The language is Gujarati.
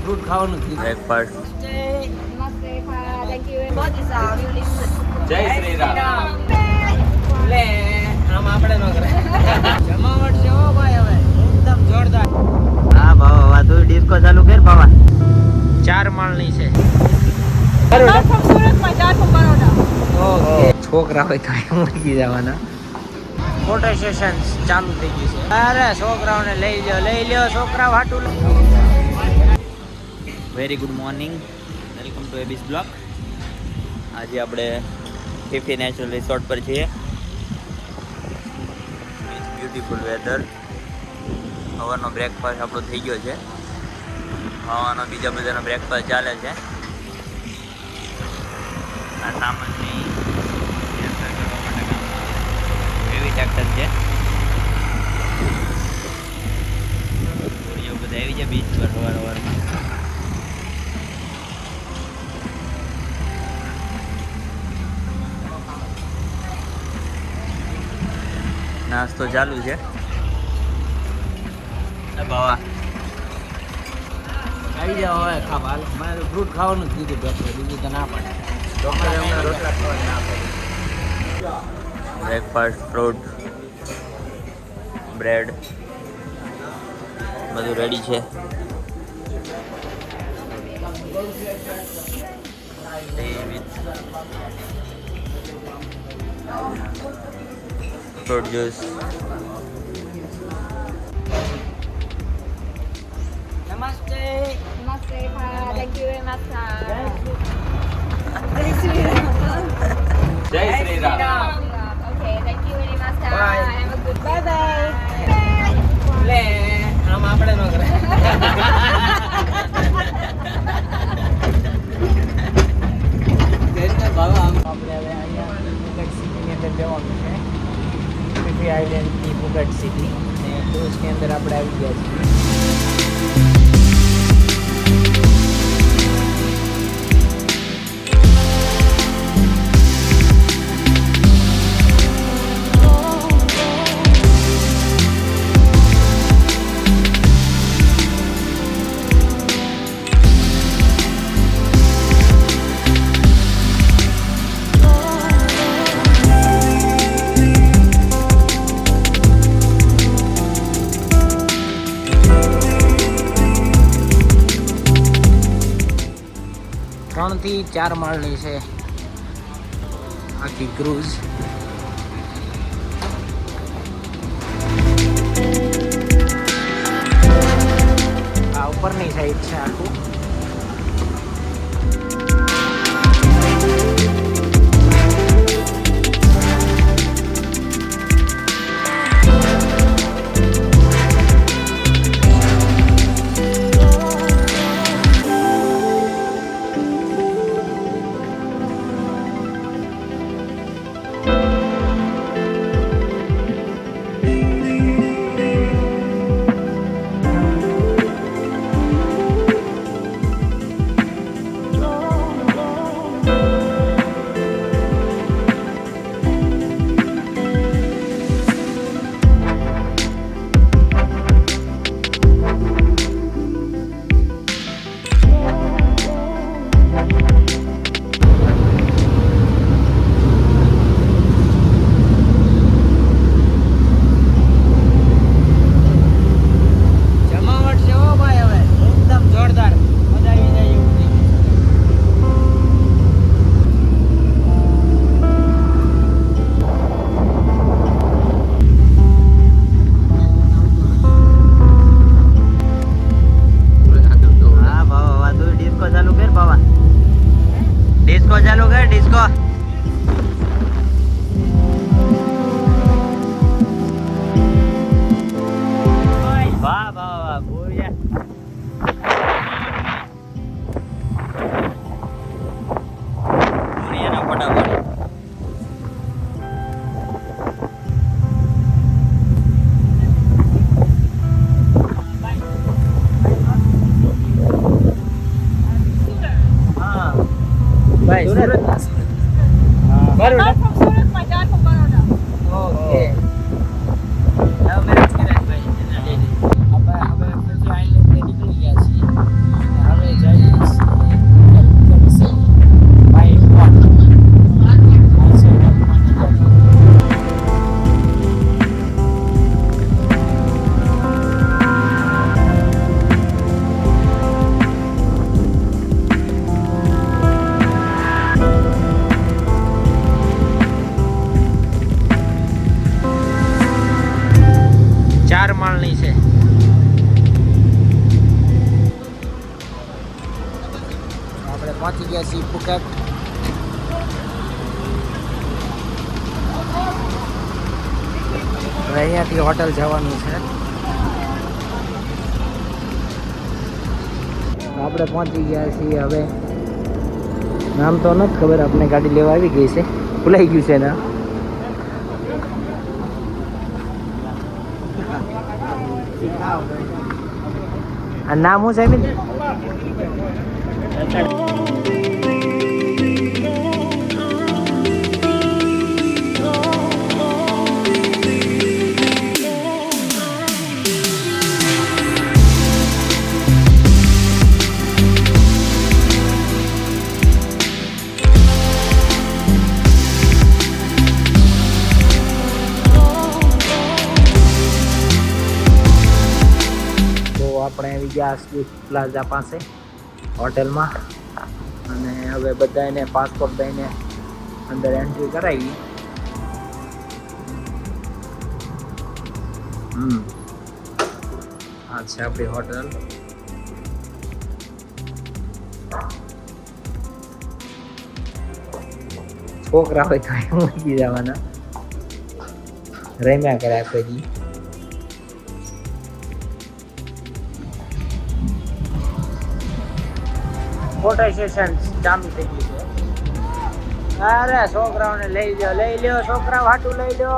ફ્રૂટ ખાવાનું બ્રેકફાસ્ટ. જય શ્રી રામ. લે આમ આપણે ન કરે જમાવટ છે હો ભાઈ હવે એકદમ જોરદાર. હા બાવા તું ડિસ્કો ચાલુ કર બાવા. 4 માળની છે. છોકરા હોય તો મૂકી જવાના. ફોટો સેશન ચાલુ થઈ ગયું છે. અરે છોકરાઓને લઈ લ્યો છોકરા વાટું. Very good morning, welcome to Abby's blog. આજે આપણે ફિફી નેચરલ રિસોર્ટ પર છીએ. It's beautiful weather. સવારનો બ્રેકફાસ્ટ આપણો થઈ ગયો છે. ખાવાનો બીજા બધાનો બ્રેકફાસ્ટ ચાલે છે. આ સામાનની હેવી ટ્રેક્ટર છે. એવું બધા આવી જાય બીચ પર સવારમાં. નાસ્તો ચાલુ છે. બાવા આવી જાવ હવે ખાવા. મારે ફ્રૂટ ખાવાનું જ કીધું ડૉક્ટર, બીજું તો ના પાડે. ડૉક્ટરે અમને રોટલા ખાવાની ના પાડી. બ્રેકફાસ્ટ, ફ્રૂટ, બ્રેડ બધું રેડી છે. Fruit juice. નમસ્તે. Namaste, thank you very much. જય Shri Ram. Okay, thank you very much. Bye. Have a good bye bye. લે આમ આપણે ન કરે આપણે હવે અહીંયા ફુગટ સિટીની અંદર જવાનું છે. ફિફી આઇલેન્ડની ફુગટ સિટી અને ક્રુઝની અંદર આપણે આવી ગયા છીએ. થી 4 માળની છે આખી ક્રૂઝ. આ ઉપરની સાઈડ છે આખું. ગયા છીએ ફુકેટ. હવે અહીંયાથી હોટલ જવાનું છે. આપણે પહોંચી ગયા છીએ હવે. નામ તો નથી ખબર, આપણે ગાડી લેવા આવી ગઈ છે, ભૂલાઈ ગયું છે ને. આ નામ હું સાહેબ આપણે આવી ગયા સ્વીટ પ્લાઝા પાસે હોટેલમાં. અને હવે બધાને પાસપોર્ટ દઈને અંદર એન્ટ્રી કરાવી. આ છે આપણી હોટલ. છોકરા હોય તો મૂકી જવાના, રમ્યા કરે આખો દી. ફોટો સેશન ચાલુ થઈ ગયું છે. અરે છોકરાઓને લઈ લ્યો, છોકરાઓ હાટું લઈ લ્યો.